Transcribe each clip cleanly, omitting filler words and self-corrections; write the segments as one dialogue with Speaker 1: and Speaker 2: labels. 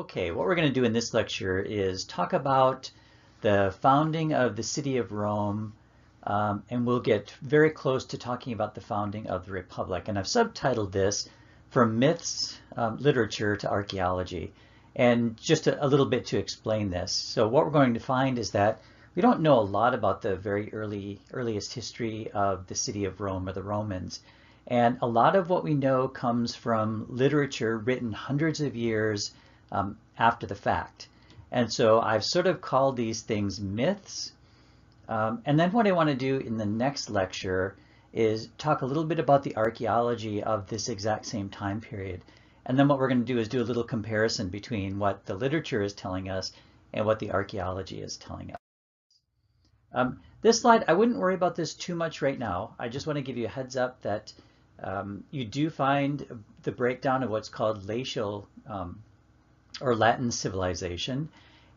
Speaker 1: Okay, what we're going to do in this lecture is talk about the founding of the city of Rome, and we'll get very close to talking about the founding of the Republic. And I've subtitled this From Myths, Literature to Archaeology, and just a little bit to explain this. So what we're going to find is that we don't know a lot about the very earliest history of the city of Rome or the Romans. And a lot of what we know comes from literature written hundreds of years after the fact. And so I've sort of called these things myths. And then what I want to do in the next lecture is talk a little bit about the archaeology of this exact same time period. And then what we're going to do is do a little comparison between what the literature is telling us and what the archaeology is telling us. This slide, I wouldn't worry about this too much right now. I just want to give you a heads up that you do find the breakdown of what's called glacial or Latin civilization.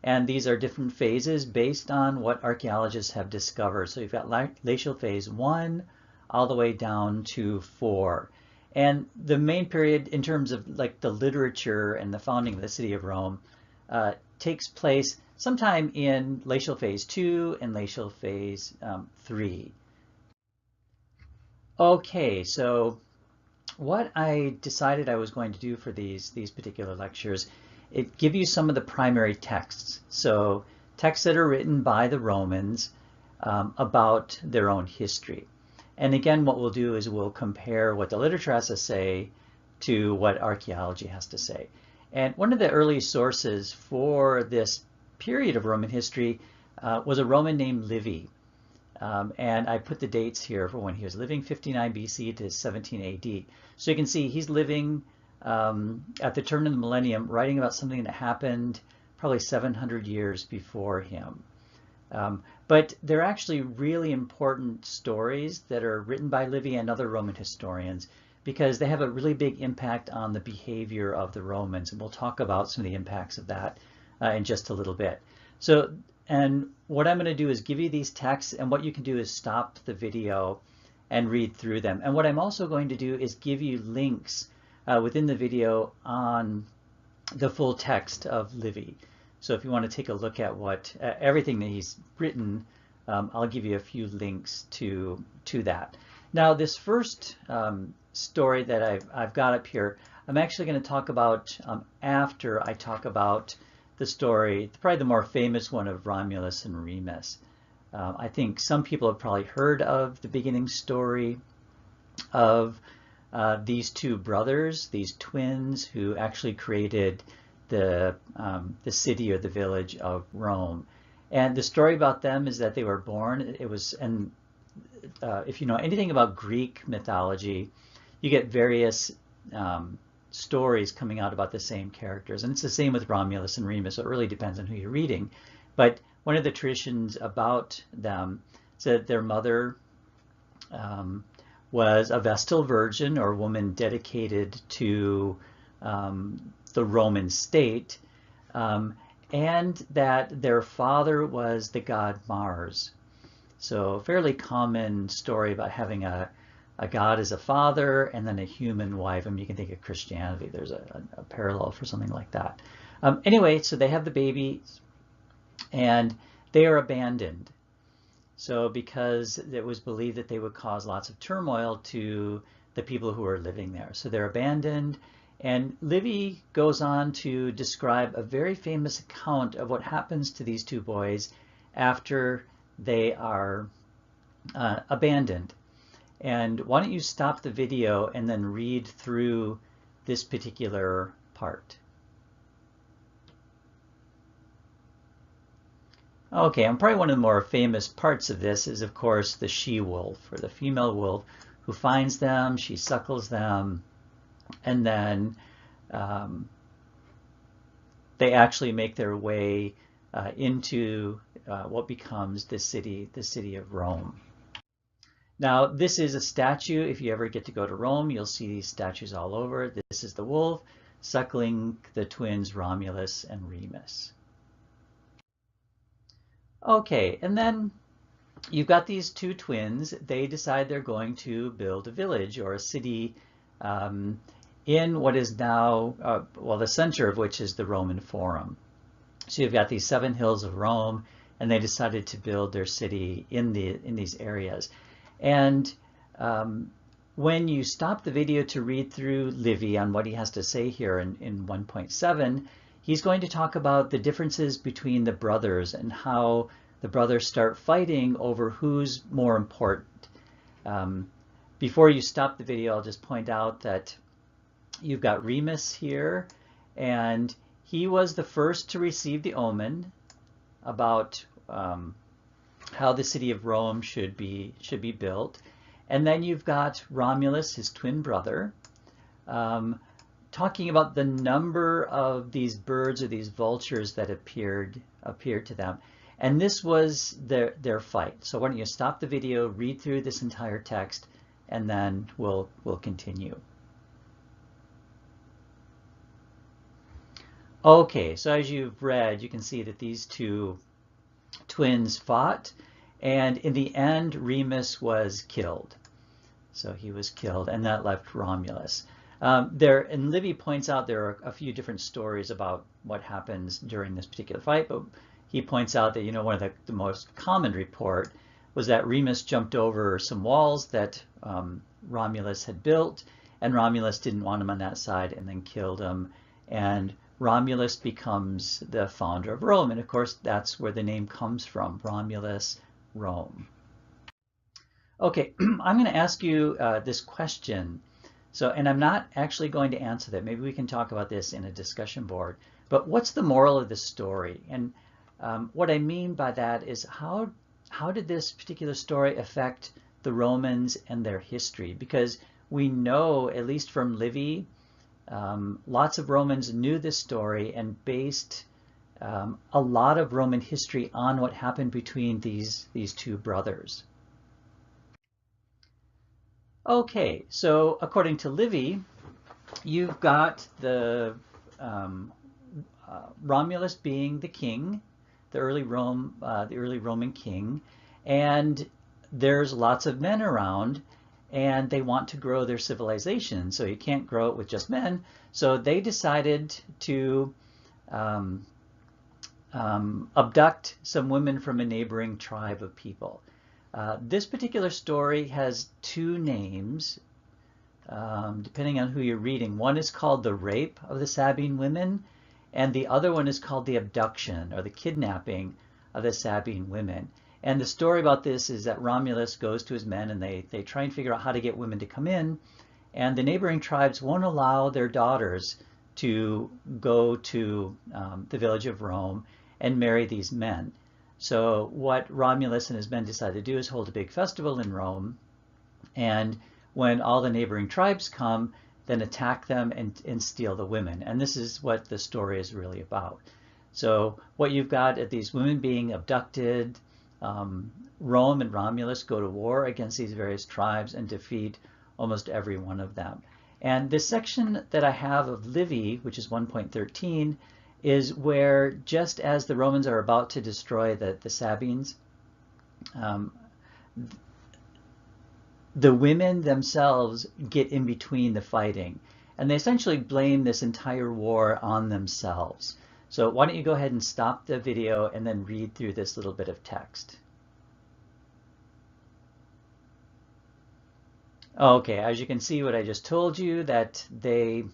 Speaker 1: And these are different phases based on what archaeologists have discovered. So you've got glacial phase 1 all the way down to 4. And the main period in terms of like the literature and the founding of the city of Rome takes place sometime in glacial phase 2 and glacial phase 3. Okay, so what I decided I was going to do for these particular lectures, it give you some of the primary texts. So texts that are written by the Romans about their own history. And again, what we'll do is we'll compare what the literature has to say to what archaeology has to say. And one of the early sources for this period of Roman history was a Roman named Livy. And I put the dates here for when he was living, 59 BC to 17 AD. So you can see he's living at the turn of the millennium, writing about something that happened probably 700 years before him. But they're actually really important stories that are written by Livy and other Roman historians because they have a really big impact on the behavior of the Romans. And we'll talk about some of the impacts of that in just a little bit. So, and what I'm going to do is give you these texts, and what you can do is stop the video and read through them. And what I'm also going to do is give you links within the video on the full text of Livy. So if you want to take a look at what everything that he's written, I'll give you a few links to that. Now this first story that I've got up here, I'm actually going to talk about after I talk about the story, probably the more famous one of Romulus and Remus. I think some people have probably heard of the beginning story of these two brothers, these twins who actually created the city or the village of Rome. And the story about them is that they were born, it was, and if you know anything about Greek mythology, you get various stories coming out about the same characters. And it's the same with Romulus and Remus, so it really depends on who you're reading. But one of the traditions about them said their mother was a Vestal Virgin, or woman dedicated to the Roman state, and that their father was the god Mars. So a fairly common story about having a god as a father and then a human wife. I mean, you can think of Christianity. There's a parallel for something like that. Anyway, so they have the baby and they are abandoned. So because it was believed that they would cause lots of turmoil to the people who are living there. So they're abandoned. And Livy goes on to describe a very famous account of what happens to these two boys after they are abandoned. And why don't you stop the video and then read through this particular part. Okay, and probably one of the more famous parts of this is, of course, the she-wolf, or the female wolf, who finds them, she suckles them, and then they actually make their way into what becomes the city of Rome. Now, this is a statue. If you ever get to go to Rome, you'll see these statues all over. This is the wolf suckling the twins Romulus and Remus. Okay, and then you've got these two twins. They decide they're going to build a village or a city in what is now, well, the center of which is the Roman Forum. So you've got these 7 hills of Rome, and they decided to build their city in these areas. And when you stop the video to read through Livy on what he has to say here in 1.7, he's going to talk about the differences between the brothers and how the brothers start fighting over who's more important. Before you stop the video, I'll just point out that you've got Remus here, and he was the first to receive the omen about how the city of Rome should be built. And then you've got Romulus, his twin brother, talking about the number of these birds or these vultures that appeared to them. And this was their fight. So why don't you stop the video, read through this entire text, and then we'll continue. Okay, so as you've read, you can see that these two twins fought, and in the end, Remus was killed. So he was killed, and that left Romulus. And Livy points out there are a few different stories about what happens during this particular fight, but he points out that, one of the most common report was that Remus jumped over some walls that Romulus had built, and Romulus didn't want him on that side and then killed him. And Romulus becomes the founder of Rome. And of course, that's where the name comes from, Romulus, Rome. Okay, I'm going to ask you this question. And I'm not actually going to answer that. Maybe we can talk about this in a discussion board. But what's the moral of the story? And what I mean by that is how did this particular story affect the Romans and their history? Because we know, at least from Livy, lots of Romans knew this story and based a lot of Roman history on what happened between these two brothers. Okay, so according to Livy, you've got the Romulus being the king, the early Roman king, and there's lots of men around, and they want to grow their civilization. So you can't grow it with just men. So they decided to abduct some women from a neighboring tribe of people. This particular story has 2 names, depending on who you're reading. One is called the rape of the Sabine women, and the other one is called the abduction or the kidnapping of the Sabine women. And the story about this is that Romulus goes to his men and they try and figure out how to get women to come in, and the neighboring tribes won't allow their daughters to go to the village of Rome and marry these men. So what Romulus and his men decide to do is hold a big festival in Rome, and when all the neighboring tribes come, then attack them and steal the women. And this is what the story is really about. So what you've got are these women being abducted. Rome and Romulus go to war against these various tribes and defeat almost every one of them. And this section that I have of Livy, which is 1.13, is where, just as the Romans are about to destroy the Sabines, the women themselves get in between the fighting, and they essentially blame this entire war on themselves. So why don't you go ahead and stop the video and then read through this little bit of text. Okay, as you can see what I just told you, that they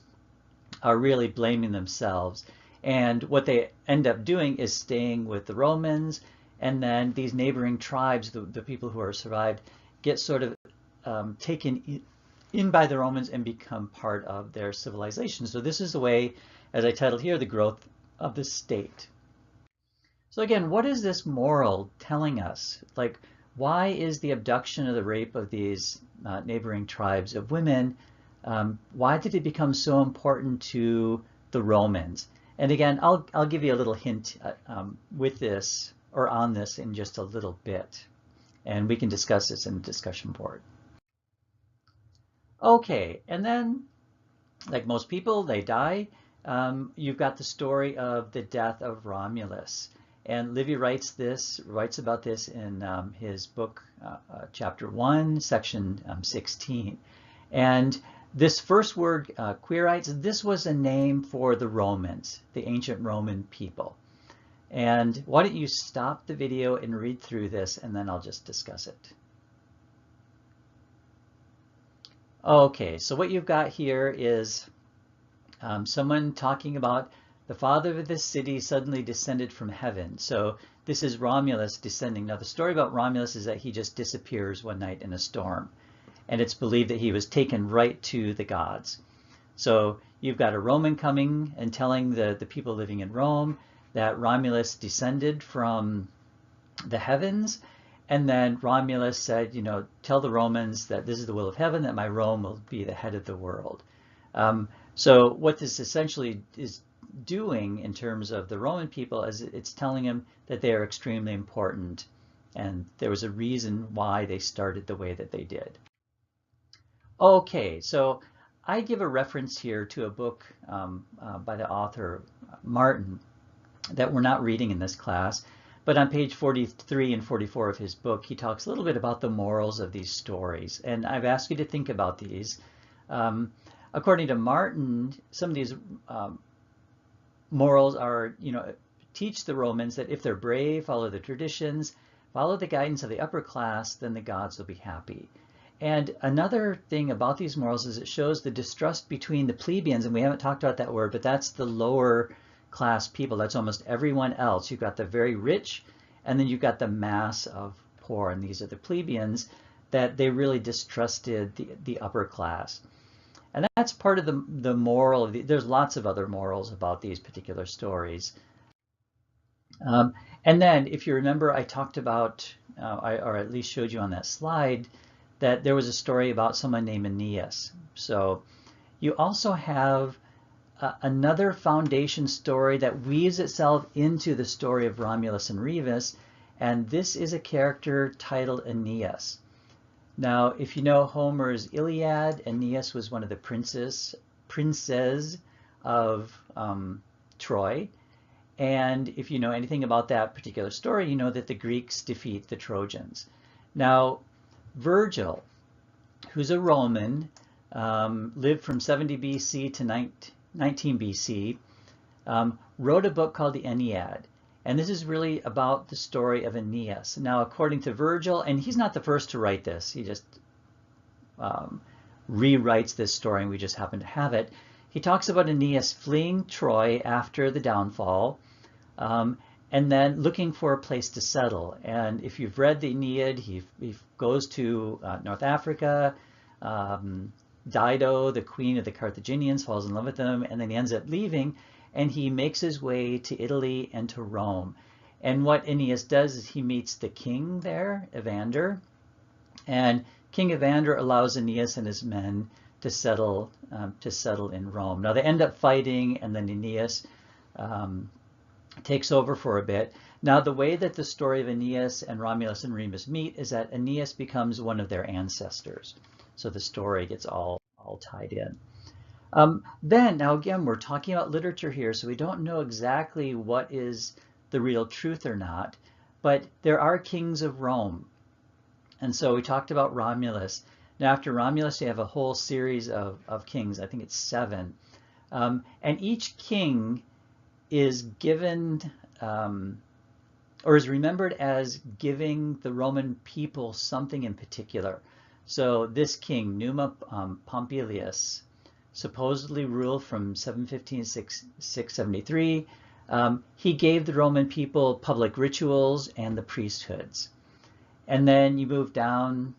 Speaker 1: are really blaming themselves. And what they end up doing is staying with the Romans, and then these neighboring tribes, the people who are survived, get sort of taken in by the Romans and become part of their civilization. So this is the way, as I titled here, the growth of the state. So again, what is this moral telling us? Like, why is the abduction or the rape of these neighboring tribes of women, why did it become so important to the Romans? And again, I'll give you a little hint with this or on this in just a little bit, and we can discuss this in the discussion board. Okay, and then, like most people, they die. You've got the story of the death of Romulus, and Livy writes about this in his book, chapter 1, section 16. And This first word, Quirites, this was a name for the Romans, the ancient Roman people. And why don't you stop the video and read through this, and then I'll just discuss it. Okay, so what you've got here is someone talking about the father of this city suddenly descended from heaven. So this is Romulus descending. Now the story about Romulus is that he just disappears one night in a storm. And it's believed that he was taken right to the gods. So you've got a Roman coming and telling the people living in Rome that Romulus descended from the heavens. And then Romulus said, tell the Romans that this is the will of heaven, that my Rome will be the head of the world. So what this essentially is doing in terms of the Roman people is it's telling them that they are extremely important. And there was a reason why they started the way that they did. Okay, so I give a reference here to a book by the author Martin that we're not reading in this class, but on page 43 and 44 of his book, he talks a little bit about the morals of these stories. And I've asked you to think about these. According to Martin, some of these morals are, teach the Romans that if they're brave, follow the traditions, follow the guidance of the upper class, then the gods will be happy. And another thing about these morals is it shows the distrust between the plebeians, and we haven't talked about that word, but that's the lower class people. That's almost everyone else. You've got the very rich, and then you've got the mass of poor, and these are the plebeians, that they really distrusted the upper class. And that's part of the moral of there's lots of other morals about these particular stories. And then, if you remember, I talked about, or at least showed you on that slide, that there was a story about someone named Gnaeus. So you also have another foundation story that weaves itself into the story of Romulus and Remus, and this is a character titled Aeneas. Now, if you know Homer's Iliad, Aeneas was one of the princes of Troy. And if you know anything about that particular story, you know that the Greeks defeat the Trojans. Now, Virgil, who's a Roman, lived from 70 BC to 19 BC, wrote a book called the Aeneid. And this is really about the story of Aeneas. Now, according to Virgil, and he's not the first to write this, he just rewrites this story, and we just happen to have it. He talks about Aeneas fleeing Troy after the downfall, and then looking for a place to settle. And if you've read the Aeneid, he goes to North Africa. Dido, the queen of the Carthaginians, falls in love with him, and then he ends up leaving, and he makes his way to Italy and to Rome. And what Aeneas does is he meets the king there, Evander, and King Evander allows Aeneas and his men to settle in Rome. Now they end up fighting, and then Aeneas takes over for a bit. Now the way that the story of Aeneas and Romulus and Remus meet is that Aeneas becomes one of their ancestors. So the story gets all tied in. Then, now again, we're talking about literature here, so we don't know exactly what is the real truth or not, but there are kings of Rome. And so we talked about Romulus. Now after Romulus, you have a whole series of kings. I think it's 7. And each king is given, or is remembered as giving the Roman people something in particular. So this king, Numa Pompilius, supposedly ruled from 715 to 673. He gave the Roman people public rituals and the priesthoods. And then you move down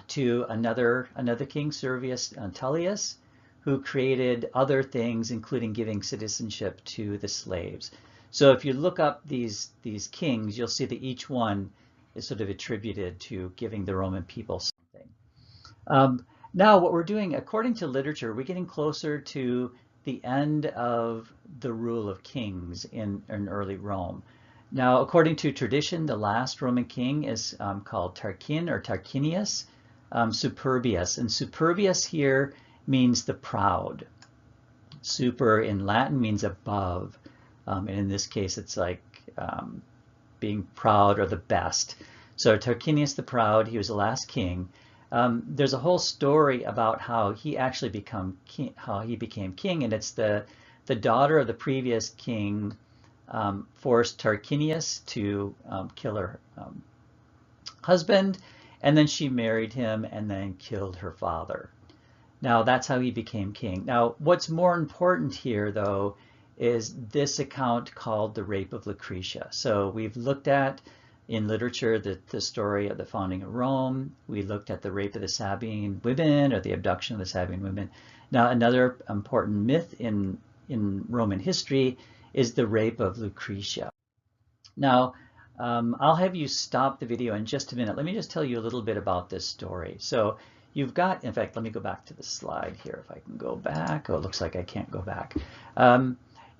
Speaker 1: to another king, Servius Tullius, who created other things, including giving citizenship to the slaves. So if you look up these kings, you'll see that each one is sort of attributed to giving the Roman people something. Now what we're doing, according to literature, we're getting closer to the end of the rule of kings in early Rome. Now, according to tradition, the last Roman king is called Tarquin or Tarquinius Superbius. And Superbius here means the proud. Super in Latin means above. And in this case, it's like being proud or the best. So Tarquinius the Proud, he was the last king. there's a whole story about how he actually became king, and it's the daughter of the previous king forced Tarquinius to kill her husband, and then she married him and then killed her father. Now that's how he became king. Now what's more important here though is this account called the rape of Lucretia. So we've looked at in literature the story of the founding of Rome. We looked at the rape of the Sabine women, or the abduction of the Sabine women. Now another important myth in Roman history is the rape of Lucretia. Now I'll have you stop the video in just a minute. Let me just tell you a little bit about this story. So you've got, in fact, let me go back to the slide here if I can go back. Oh, it looks like I can't go back.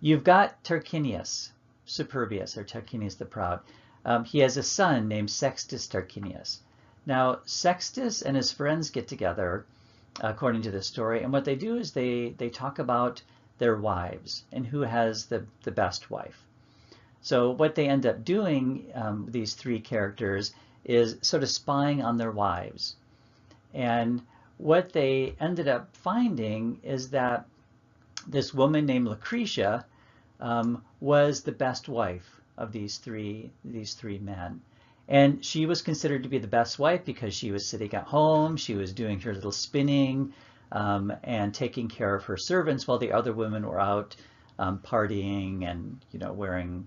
Speaker 1: You've got Tarquinius Superbius, or Tarquinius the Proud. He has a son named Sextus Tarquinius. Now, Sextus and his friends get together, according to the story, and what they do is they talk about their wives and who has the best wife. So what they end up doing, these three characters, is sort of spying on their wives. And what they ended up finding is that this woman named Lucretia was the best wife of these three men. And she was considered to be the best wife because she was sitting at home, she was doing her little spinning and taking care of her servants while the other women were out partying and, you know, wearing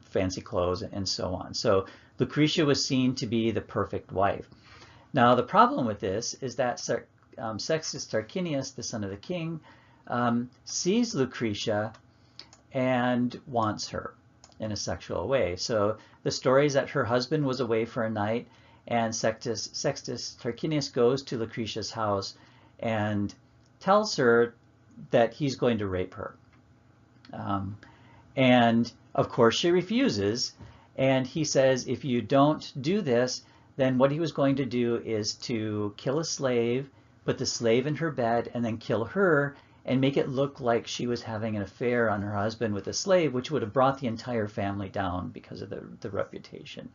Speaker 1: fancy clothes and so on. So Lucretia was seen to be the perfect wife. Now the problem with this is that Sextus Tarquinius, the son of the king, sees Lucretia and wants her in a sexual way. So the story is that her husband was away for a night, and Sextus Tarquinius goes to Lucretia's house and tells her that he's going to rape her. And of course she refuses, and he says, if you don't do this, then what he was going to do is to kill a slave, put the slave in her bed, and then kill her and make it look like she was having an affair on her husband with a slave, which would have brought the entire family down because of the reputation.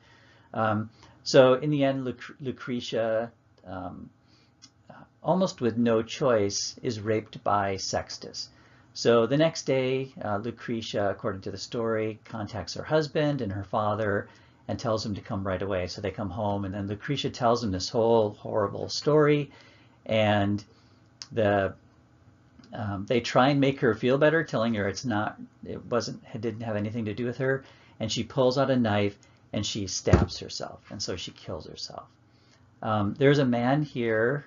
Speaker 1: So in the end, Lucretia, almost with no choice, is raped by Sextus. So the next day, Lucretia, according to the story, contacts her husband and her father and tells them to come right away. So they come home, and then Lucretia tells them this whole horrible story, and they try and make her feel better, telling her it didn't have anything to do with her, and she pulls out a knife and she stabs herself, and so she kills herself. There's a man here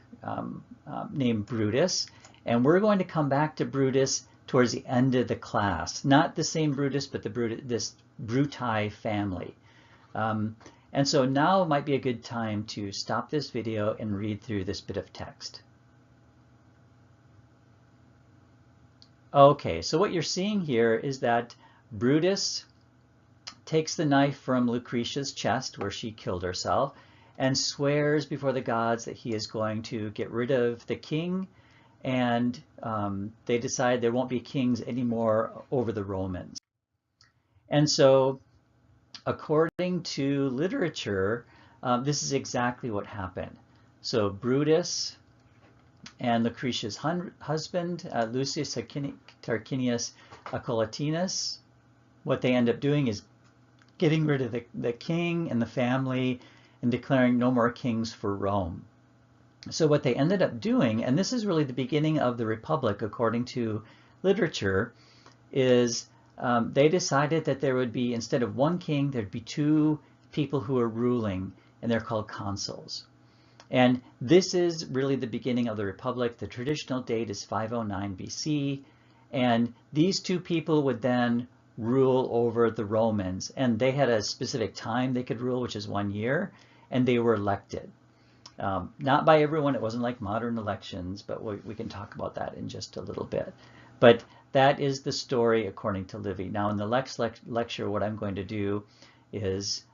Speaker 1: named Brutus, and we're going to come back to Brutus towards the end of the class. Not the same Brutus, but this Bruti family. And so now might be a good time to stop this video and read through this bit of text. Okay, so what you're seeing here is that Brutus takes the knife from Lucretia's chest where she killed herself and swears before the gods that he is going to get rid of the king, and they decide there won't be kings anymore over the Romans. And so according to literature, this is exactly what happened. So Brutus and Lucretia's husband, Lucius Tarquinius Collatinus, what they end up doing is getting rid of the king and the family and declaring no more kings for Rome. So what they ended up doing, and this is really the beginning of the Republic according to literature, is they decided that there would be, instead of one king, there'd be two people who are ruling, and they're called consuls. And this is really the beginning of the Republic. The traditional date is 509 BC, and these two people would then rule over the Romans, and they had a specific time they could rule, which is 1 year, and they were elected. Not by everyone. It wasn't like modern elections, but we can talk about that in just a little bit. But that is the story according to Livy. Now in the next lecture, what I'm going to do is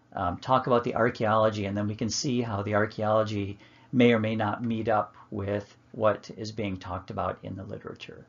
Speaker 1: talk about the archaeology, and then we can see how the archaeology may or may not meet up with what is being talked about in the literature.